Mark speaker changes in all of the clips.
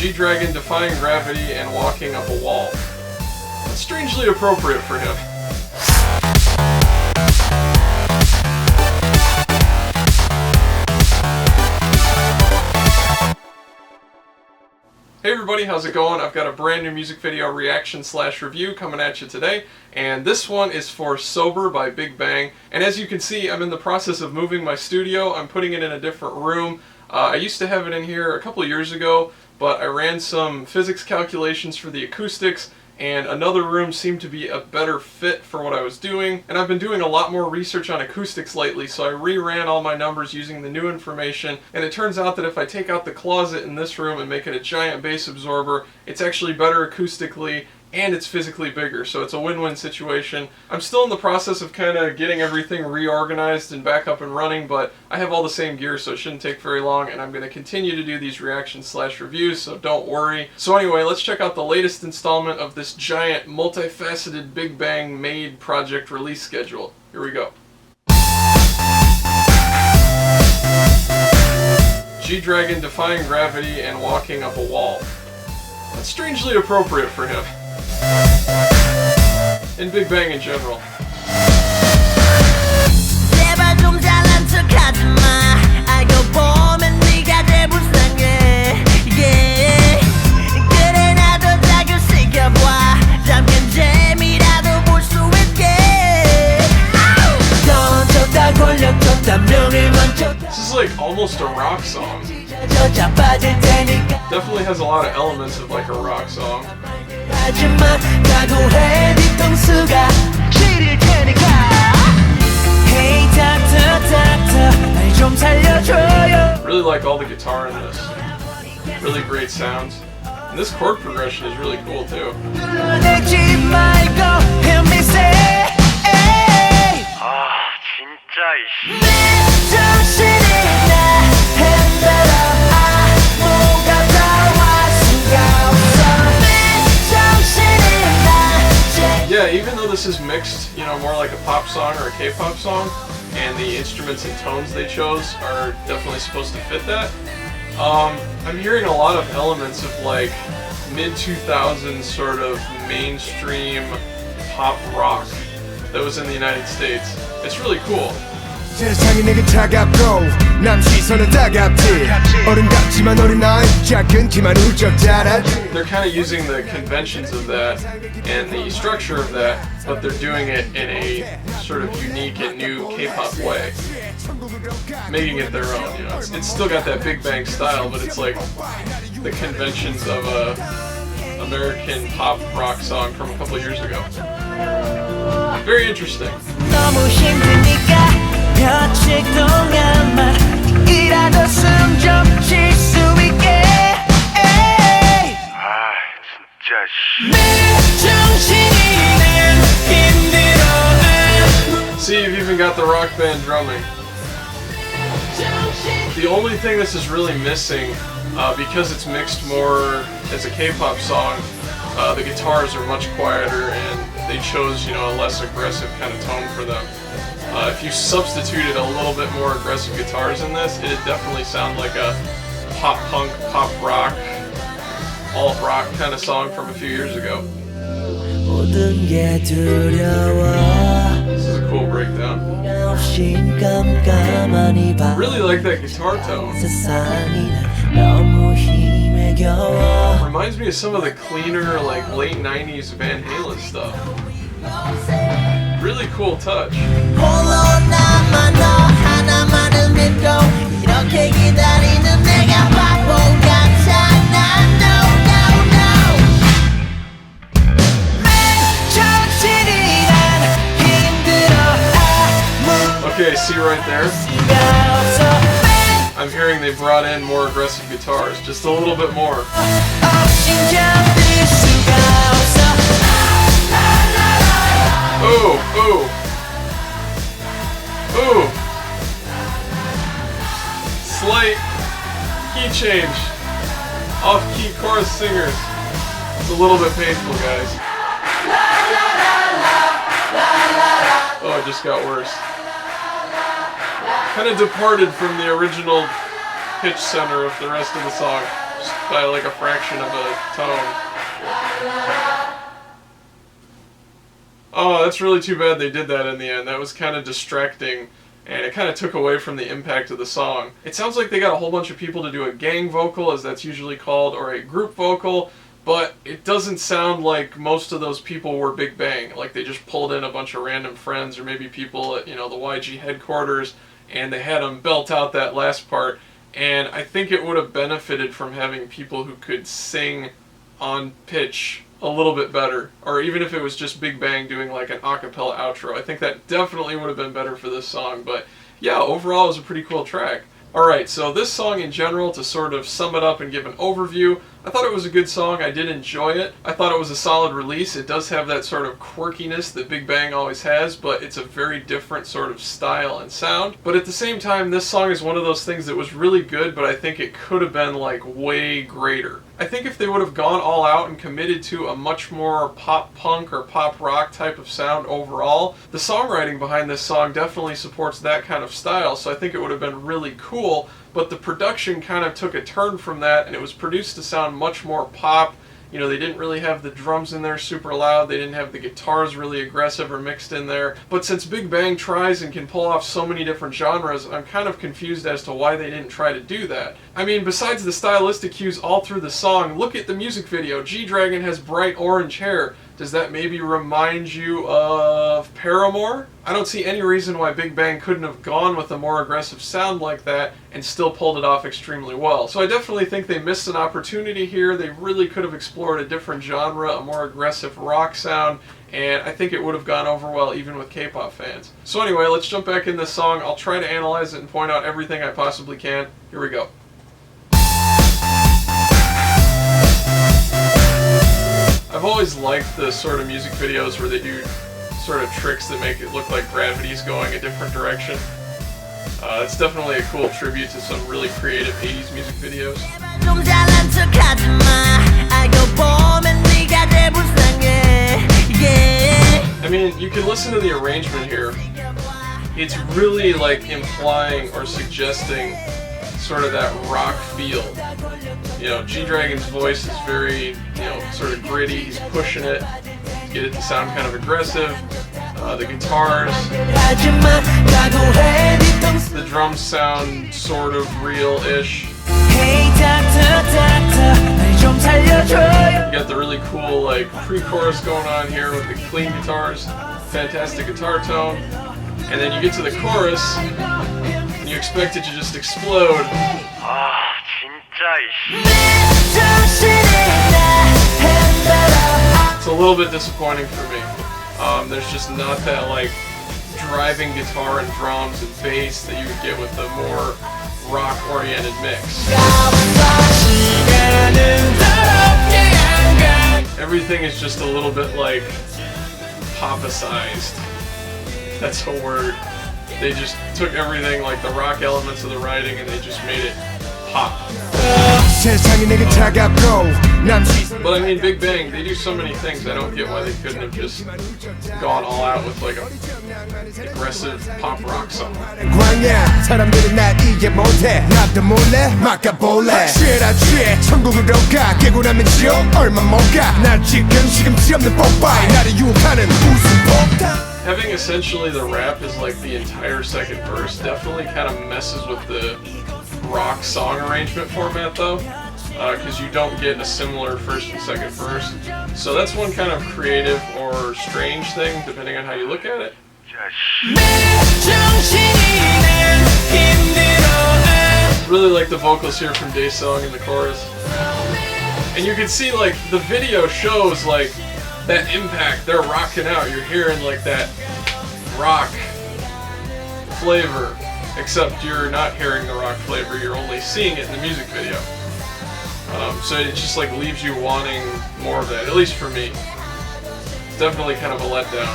Speaker 1: G-Dragon defying gravity and walking up a wall. That's strangely appropriate for him. Hey everybody, how's it going? I've got a brand new music video reaction/review coming at you today, and this one is for Sober by Bigbang. And as you can see, I'm in the process of moving my studio. I'm putting it in a different room. I used to have it in here a couple years ago, but I ran some physics calculations for the acoustics, and another room seemed to be a better fit for what I was doing. And I've been doing a lot more research on acoustics lately, so I reran all my numbers using the new information, and it turns out that if I take out the closet in this room and make it a giant bass absorber, it's actually better acoustically and it's physically bigger, so it's a win-win situation. I'm still in the process of kind of getting everything reorganized and back up and running, but I have all the same gear, so it shouldn't take very long, and I'm going to continue to do these reactions/reviews, so don't worry. So anyway, let's check out the latest installment of this giant, multifaceted Bigbang made project release schedule. Here we go. G-Dragon defying gravity and walking up a wall. That's strangely appropriate for him. And Bigbang in general. This is like almost a rock song. Definitely has a lot of elements of like a rock song. Really like all the guitar in this. Really great sounds. And this chord progression is really cool too. Yeah, even though this is mixed, you know, more like a pop song or a K-pop song, and the instruments and tones they chose are definitely supposed to fit that, I'm hearing a lot of elements of like mid-2000s sort of mainstream pop rock that was in the United States. It's really cool. They're kind of using the conventions of that and the structure of that, but they're doing it in a sort of unique and new K-pop way, making it their own. You know, it's still got that Bigbang style, but it's like the conventions of a American pop rock song from a couple of years ago. Very interesting. See, you've even got the rock band drumming. The only thing this is really missing, because it's mixed more as a K-pop song, the guitars are much quieter, and they chose, you know, a less aggressive kind of tone for them. If you substituted a little bit more aggressive guitars in this, it'd definitely sound like a pop punk, pop rock, alt rock kind of song from a few years ago. This is a cool breakdown. Really like that guitar tone. Reminds me of some of the cleaner, like late 90s Van Halen stuff. Really cool touch. Okay, see right there? I'm hearing they brought in more aggressive guitars, just a little bit more. Ooh, ooh. Ooh. Slight key change. Off-key chorus singers. It's a little bit painful, guys. Oh, it just got worse. Kind of departed from the original pitch center of the rest of the song. just by like a fraction of a tone. Oh, that's really too bad they did that in the end. That was kind of distracting, and it kind of took away from the impact of the song. It sounds like they got a whole bunch of people to do a gang vocal, as that's usually called, or a group vocal, but it doesn't sound like most of those people were Big Bang. Like they just pulled in a bunch of random friends, or maybe people at, the YG headquarters, and they had them belt out that last part. And I think it would have benefited from having people who could sing on pitch a little bit better, or even if it was just Big Bang doing like an a cappella outro. I think that definitely would have been better for this song, but yeah, overall it was a pretty cool track. Alright, so this song in general, to sort of sum it up and give an overview, I thought it was a good song. I did enjoy it. I thought it was a solid release. It does have that sort of quirkiness that Big Bang always has, but it's a very different sort of style and sound. But at the same time, this song is one of those things that was really good, but I think it could have been like way greater. I think if they would have gone all out and committed to a much more pop punk or pop rock type of sound overall, the songwriting behind this song definitely supports that kind of style, so I think it would have been really cool. But the production kind of took a turn from that, and it was produced to sound much more pop. They didn't really have the drums in there super loud, they didn't have the guitars really aggressive or mixed in there. But since Big Bang tries and can pull off so many different genres, I'm kind of confused as to why they didn't try to do that. I mean, besides the stylistic cues all through the song, look at the music video. G-Dragon has bright orange hair. Does that maybe remind you of Paramore? I don't see any reason why Big Bang couldn't have gone with a more aggressive sound like that and still pulled it off extremely well. So I definitely think they missed an opportunity here. They really could have explored a different genre, a more aggressive rock sound, and I think it would have gone over well even with K-pop fans. So anyway, let's jump back in this song. I'll try to analyze it and point out everything I possibly can. Here we go. I've always liked the sort of music videos where they do sort of tricks that make it look like gravity's going a different direction. It's definitely a cool tribute to some really creative 80s music videos. I mean, you can listen to the arrangement here. It's really like implying or suggesting sort of that rock feel. G-Dragon's voice is very, sort of gritty. He's pushing it to get it to sound kind of aggressive. The guitars, the drums sound sort of real-ish. You got the really cool like pre-chorus going on here with the clean guitars, fantastic guitar tone, and then you get to the chorus and you expect it to just explode. It's a little bit disappointing for me. There's just not that like driving guitar and drums and bass that you would get with a more rock-oriented mix. Everything is just a little bit like popicized. That's a word. They just took everything like the rock elements of the writing and they just made it pop. But I mean, Big Bang, they do so many things, I don't get why they couldn't have just gone all out with like a aggressive pop rock song. Having essentially the rap is like the entire second verse definitely kind of messes with the rock song arrangement format though, because you don't get a similar first and second verse. So that's one kind of creative or strange thing depending on how you look at it. Really like the vocals here from Daesung in the chorus. And you can see like the video shows like that impact. They're rocking out. You're hearing like that rock flavor. Except you're not hearing the rock flavor, you're only seeing it in the music video. So it just like leaves you wanting more of that, at least for me. Definitely kind of a letdown.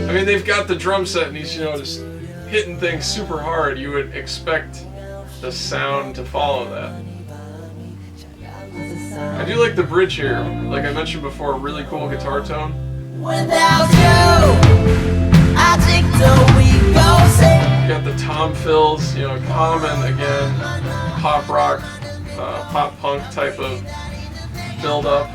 Speaker 1: I mean, they've got the drum set and he's, just hitting things super hard. You would expect the sound to follow that. I do like the bridge here. Like I mentioned before, really cool guitar tone. Without you, got the tom fills, Common again. pop rock, pop punk type of build up.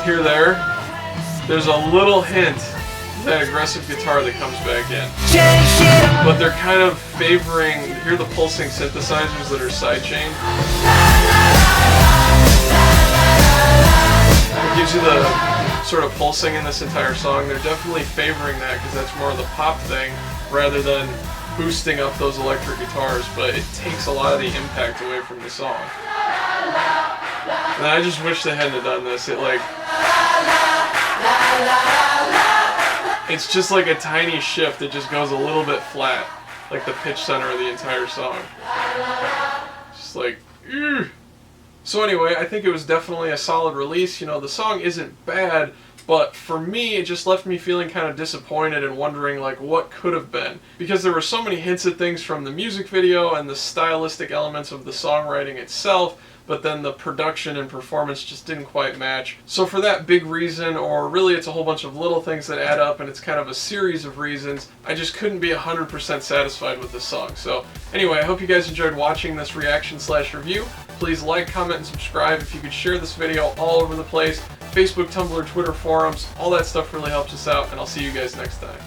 Speaker 1: Here, there's a little hint of that aggressive guitar that comes back in. But they're kind of favoring, hear the pulsing synthesizers that are sidechained? It gives you the sort of pulsing in this entire song. They're definitely favoring that because that's more of the pop thing rather than boosting up those electric guitars, but it takes a lot of the impact away from the song. And I just wish they hadn't have done this. It's just like a tiny shift. It just goes a little bit flat, like the pitch center of the entire song. Just like, ew. So anyway, I think it was definitely a solid release. You know, the song isn't bad, but for me, it just left me feeling kind of disappointed and wondering like what could have been. Because there were so many hints at things from the music video and the stylistic elements of the songwriting itself, but then the production and performance just didn't quite match. So for that big reason, or really it's a whole bunch of little things that add up and it's kind of a series of reasons, I just couldn't be 100% satisfied with this song. So anyway, I hope you guys enjoyed watching this reaction/review. Please like, comment, and subscribe. If you could share this video all over the place, Facebook, Tumblr, Twitter, forums, all that stuff really helps us out, and I'll see you guys next time.